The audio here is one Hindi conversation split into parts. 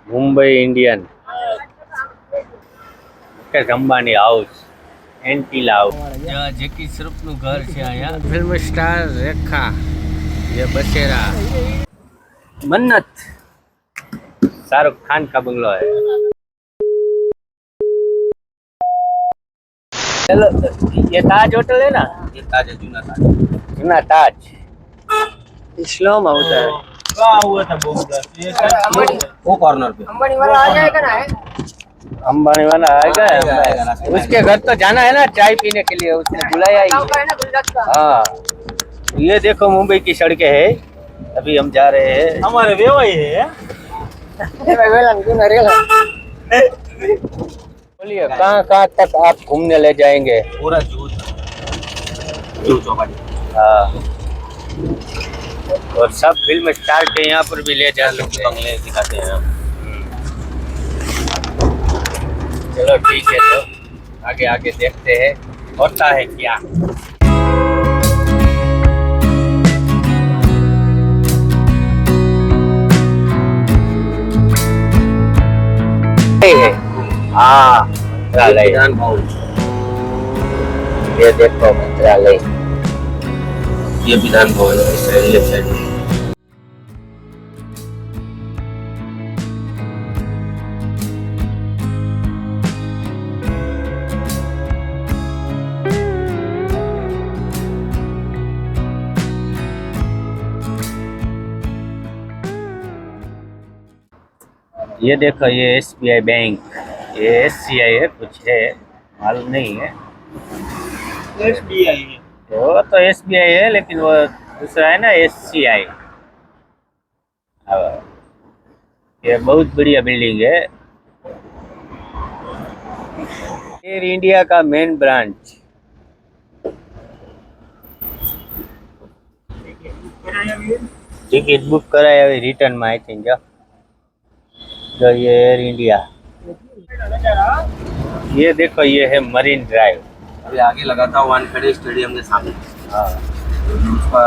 Mumbai Indian Mukesh Ambani house Antilia house જ્યાં જેકી શ્રોફનું ઘર છે અહીંયા ફિલ્મ સ્ટાર રેખા ये बसेरा मन्नत शाहरुख खान का बंगलो है। चलो ये ताज होटल है ना, ये ताज है, जूना ताज इस्लाम होता है। कहाँ हुआ था वो कॉर्नर पे अंबानी वाला आ जाएगा ना, अंबानी वाला आएगा उसके घर तो जाना है ना चाय पीने के लिए, उसने बुलाया ही। हाँ ये देखो मुंबई की सड़कें है, अभी हम जा रहे हैं, हमारे वेवाई है। बोलिए कहाँ कहाँ तक आप घूमने ले जाएंगे? पूरा जू चौपाटी। हाँ और सब फिल्म स्टार के यहाँ पर भी ले जा सकते हैं, बंगले दिखाते हैं। चलो ठीक है, तो आगे आगे देखते हैं होता है क्या। हाँ मंत्रालय, ये देखो मंत्रालय, ये विधान भवन है। ये देखो ये SBI बैंक, ये SCI है, कुछ है मालूम नहीं है। SBI है वो तो SBI है, लेकिन वो दूसरा है ना SCI। ये बहुत बढ़िया बिल्डिंग है, एयर इंडिया का मेन ब्रांच। टिकट बुक कराया रिटर्न में आई थिंक जो ये एयर इंडिया। ये देखो ये है मरीन ड्राइव, अभी आगे लगा था वानखेड़े स्टेडियम के सामने। हाँ उसका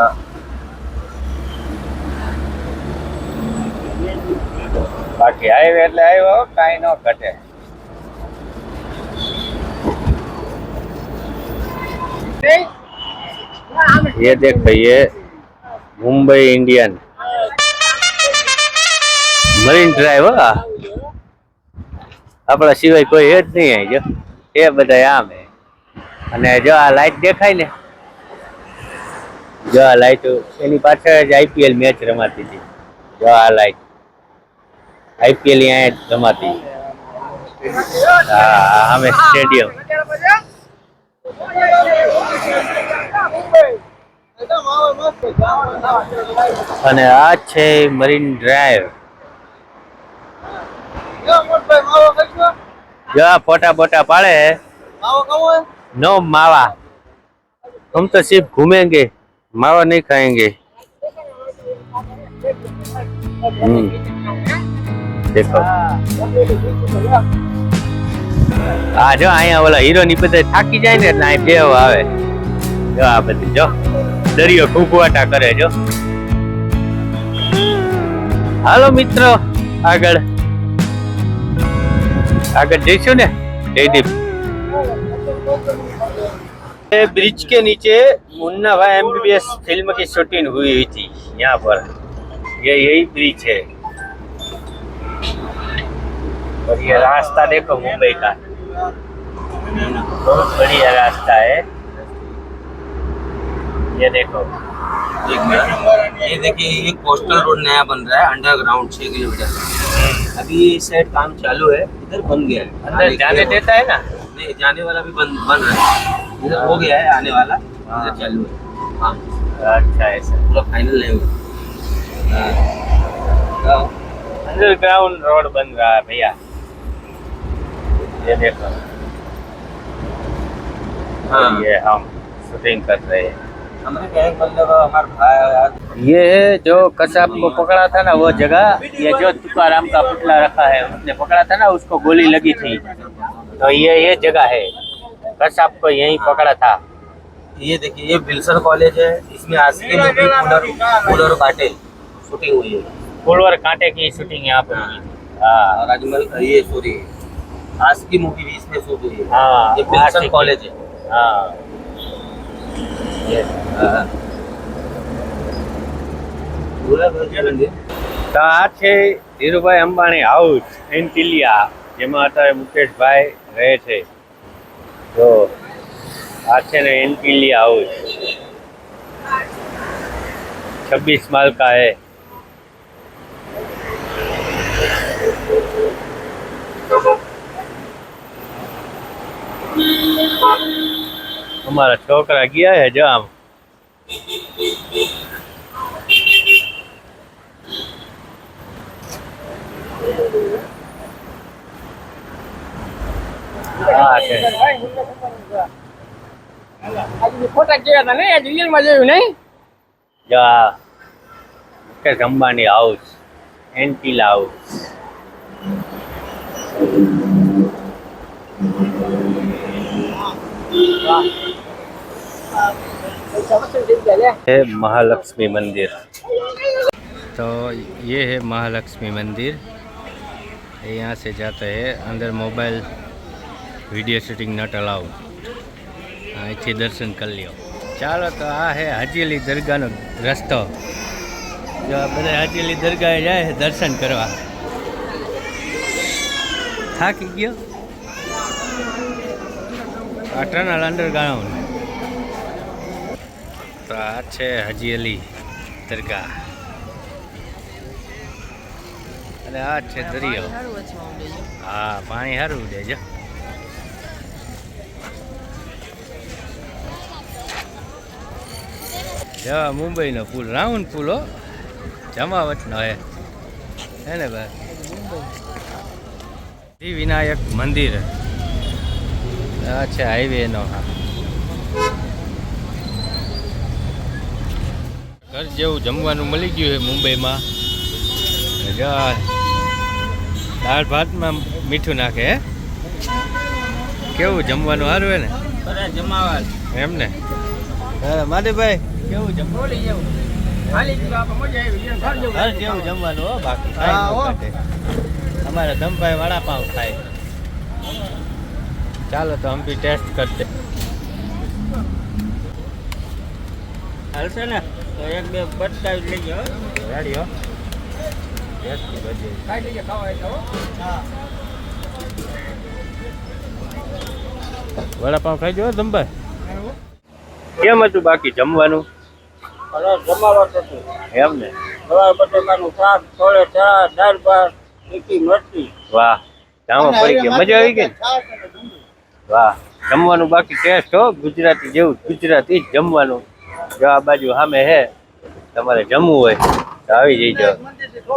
बाकी हाईवे એટલે આવ્યો કાઈ ન ઘટે। ये देखो ये मुंबई इंडियन મરીન ડ્રાઈવ, આપણા સિવાય કોઈ હે જ નહીં જો એ બધા આમ હે। અને જો આ લાઈટ દેખાય ને, જો આ લાઈટ એની પાછળ જ IPL મેચ રમાતી હતી। જો આ લાઈટ IPL અહીંયા રમાતી। હા અમે સ્ટેડિયમ અને આ છે મરીન ડ્રાઈવ। जो फोटा बोटा पाड़े है नो मावा, हम तो सिर्फ घूमेंगे, मावा नहीं खाएंगे। देखो आ जो आया वाला हीरो नी बधे थाकी जाए ने ना बेव आवे। जो आ बधी जो दरियो खूबवाटा करे जो। हालो मित्रों आगळ आगे जैसो ने जयदीप। ब्रिज के नीचे मुन्ना भाई MBBS फिल्म की शूटिंग हुई थी यहाँ पर, ये यही ब्रिज है। और ये रास्ता देखो मुंबई का, बहुत बढ़िया रास्ता है। ये देखो ये देखिए ये कोस्टल रोड नया बन रहा है अंडरग्राउंड 6 किलोमीटर। अभी इस साइड काम चालू है, इधर बन गया है। अंदर जाने देता है ना? नहीं जाने वाला भी बन रहा है, इधर हो गया है, आने वाला इधर चालू है। हाँ अच्छा ऐसा पूरा फाइनल नहीं हुआ। अंडरग्राउंड रोड बन रहा है भैया, ये देखो। हाँ ये हम शूटिंग कर रहे हैं। हमने क्या मतलब हमारे भाई ये जो कसाब को पकड़ा था ना वो जगह, ये जो तुकाराम का पुतला रखा है उसने पकड़ा था ना, उसको गोली लगी थी, तो ये जगह है, कसाब को यहीं पकड़ा था। ये देखिए ये विल्सन कॉलेज है, इसमें असली मूवी फूल और कांटे शूटिंग हुई है। फूल और कांटे की शूटिंग यहाँ पर हुई। हाँ राजमहल ये सॉरी आज की मूवी भी इसमें शूट हुई है। हाँ ये विल्सन कॉलेज है। हाँ ये हाँ। पूरा भव्य मंदिर। તો આ છે ધીરુભાઈ અંબાણી હાઉસ એન્ટિલિયા જેમાં અત્યારે મુકેશભાઈ રહે છે તો આ છે ને એન્ટિલિયા હાઉસ 26 माल का है हमारा छोकरा गया है जाम ફોટા કેવા હતા ને રિયલ માં જોયું નહીં जा मुकेश अंबानी हाउस एंटिला हाउस है महालक्ष्मी मंदिर तो ये है महालक्ष्मी मंदिर यहाँ से जाते हैं अंदर mobile video shooting not allowed અહીંથી દર્શન કરી લ્યો ચાલો તો આ હે હાજીઅલી દરગાહનો રસ્તો જો આ બધા હાજીઅલી દરગાહે જાય દર્શન કરવા થાકી ગયો આ ટનલ અંડરગ્રાઉન્ડ તો આ છે હાજીઅલી દરગાહ અને આ છે દરિયો હા પાણી સારું ઉડે છે જવા મુંબઈનો પુલ રાઉન્ડ પુલ હો જમાવટનો હે ને ભાઈ વિનાયક મંદિર આ છે હાઈવેનો ઘર જેવું જમવાનું મળી ગયું છે મુંબઈમાં દાળ ભાતમાં મીઠું નાખે હે કેવું જમવાનું સારું હે ને જમાવા એમ ને માધવભાઈ કેવું જમોલી જેવું ખાલી કિલો આપણે મજા આવી ઘર જેવું જમવાનું હો બાકી અમારે ધમભાઈ વડાપાવ ખાય ચાલો તો हम भी टेस्ट करते હાલશે ને તો એક બે બટકાવી લેજો રેડી હો ટેસ્ટી બજે ખાઈ લેજો ખાવા એટલે હો હા વડાપાવ ખાઈ જો ધમભાઈ કેમ હતું બાકી જમવાનું અરે જમાવટ હતું એમ ને સવાર બટેકાનું શાક થોડે ચા દાળ ભાત તીખી મરચી વાહ જામો પડી ગયો મજા આવી ગઈ વાહ જમવાનું બાકી ટેસ્ટ હો ગુજરાતી જેવું ગુજરાતી જ જમવાનું જો આ બાજુ સામે હે તમારે જમવું હોય તો આવી જઈજો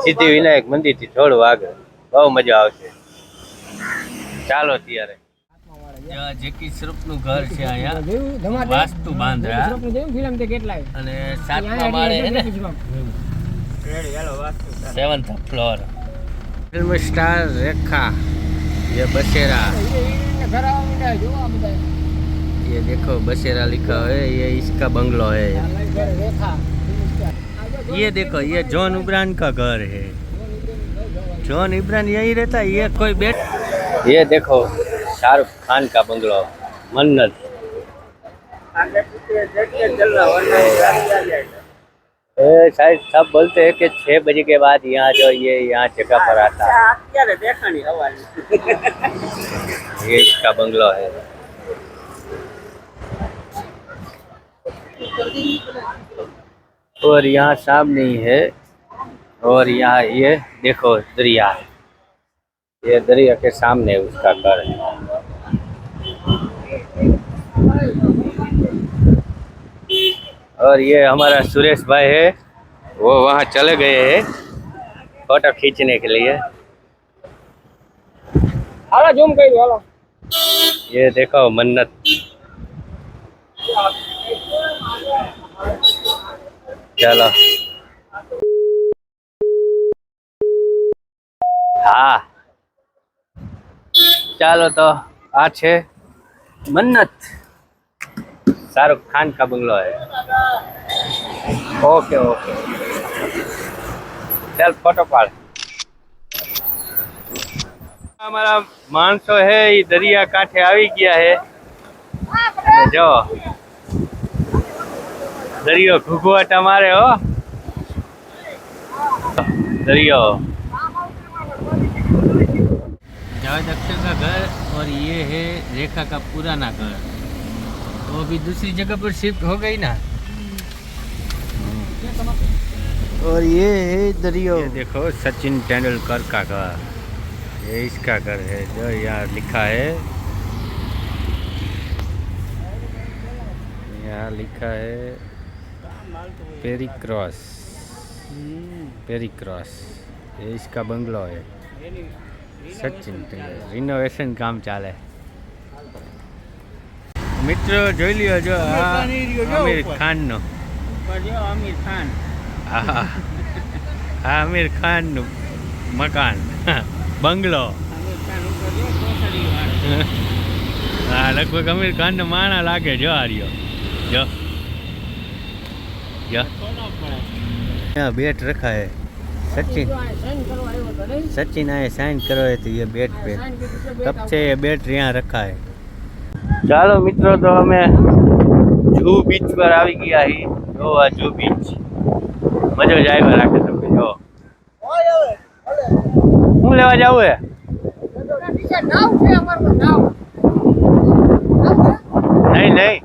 સિદ્ધિ વિનાયક મંદિરથી થોડું આગળ બહુ મજા આવશે ચાલો ત્યારે જેકી શ્રુપનું ઘર છે અહીંયા વાસ્તુ બાંદ્રા અને 7મા માળે હે ને 7th फ्लोर फिल्म स्टार रेखा ये बसेरा ये देखो बसेरा लिखा है ये इसका बंगलो है ये देखो ये जॉन इब्रान का घर है जॉन इब्रान यही रहता है ये कोई बैठ ये देखो शाहरुख खान का बंगलो मन्नत शायद सब बोलते हैं कि 6 बजे के बाद यहाँ जो ये यहाँ जगह पर आता है ये इसका बंगलो है और यहाँ सामने ही है और यहाँ ये देखो दरिया ये दरिया के सामने उसका घर है और ये हमारा सुरेश भाई है वो वहाँ चले गए हैं फोटो खींचने के लिए હાલો ઝૂમ કરી દો હાલો ये देखो मन्नत चलो हाँ ચાલો તો આ છે મન્નત શાહरुख खान का बंगलो है ओके ओके चल फोटो पाड़ અમારા માણસો હે એ દરિયા કાંઠે આવી ગયા હે. જો दरियो घुघुआटा मारे हो दरियो। जावेद अख्तर का घर और ये है रेखा का पुराना घर, वो अभी दूसरी जगह पर शिफ्ट हो गई ना। और ये है दरियो, ये देखो सचिन तेंदुलकर का घर, ये इसका घर है जो यहाँ लिखा है, यहाँ लिखा है पेरिक्रॉस, पेरिक्रॉस, ये इसका बंगलो है। सचिन रिनोवेशन काम चाले। मित्र જોઈ લ્યો જો આમિર ખાન નો, આમિર ખાન, આમિર ખાન નું મકાન બંગલો, હા લગભગ આમિર ખાન નો માણા લાગે જો આ રહ્યો જો यहाँ बैट रखा है। सचिन सचिन आए साइन करो है तो ये बैट पे, तब से ये बैट यहाँ रखा है। ચાલો મિત્રો તો અમે જૂ બીચ પર આવી ગયા હી। જો આ જૂ બીચ મજો જ આવ્યા રાખે તમને। જો હું લેવા જાવું હે નહીં નહીં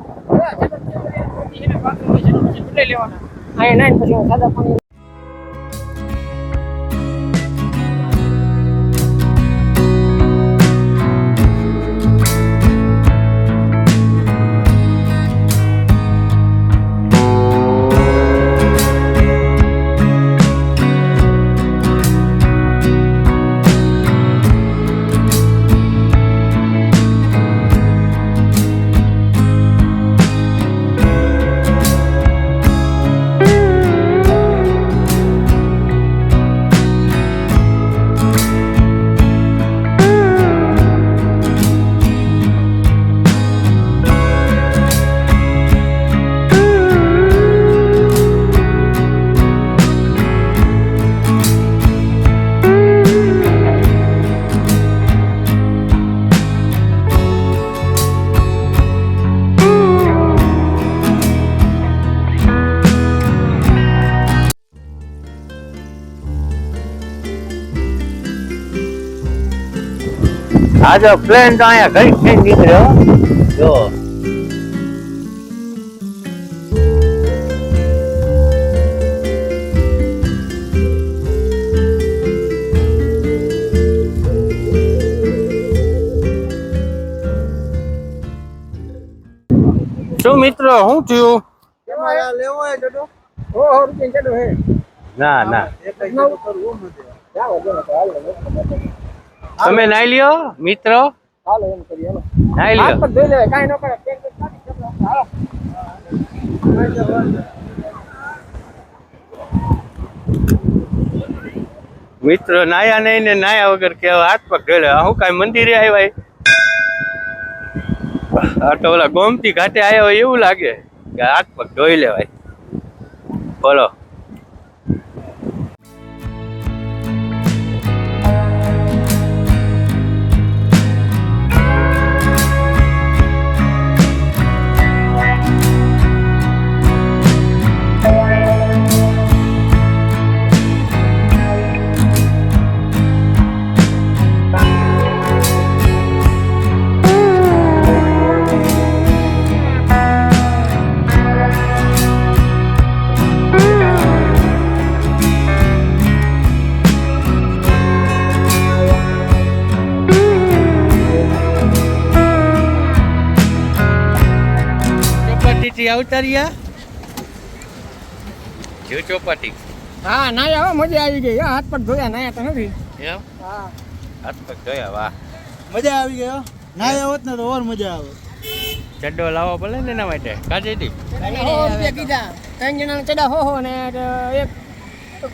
આ જો પ્લેન તો અહીંયા ઘડી થઈને નીકળ્યો જો। શું મિત્રો શું થયું? લેવો હે જડો 100 રૂપિયા જડો હે ના ના તમે નાઈ લ્યો મિત્રો, હાલો એમ કરી હાલો નાઈ લ્યો હાથ પર ધોઈ લે કાઈ ન કરે હાલો। મિત્રો નાયા નહીં ને નાયા વગર કેવા હાથ પગ ધોઈ લે। હું કાંઈ મંદિરે આવ્યા આ તો ઓલા ગોમતી ઘાટે આવ્યા હોય એવું લાગે કે હાથ પગ ધોઈ લેવાય। બોલો આવતા રહ્યા જો ચોપાટી। હા નાયા હો મજા આવી ગઈ હાથ પર ધોયા નાયા તો નથી એમ? હા હાથ પગ ધોયા, વાહ મજા આવી ગઈ નાયા હોત ને તો ઓર મજા આવે। ચડ્ડો લાવો ભલે ને એના માટે કાજેથી 100 રૂપિયા કીધા 3 જણાને ચડા હો ને એક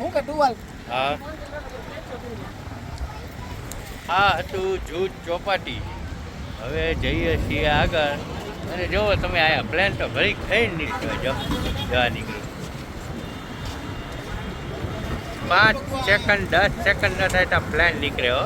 હું કે ટુવાલ। હા હા હતું જૂજ ચોપાટી। હવે જઈએ છીએ આગળ અને જોવો તમે આયા પ્લેન તો ઘડી ખાઈને નીકળ્યો જવા નીકળી। 5 સેકન્ડ 10 સેકન્ડ ન થાય તો પ્લેન નીકળ્યો।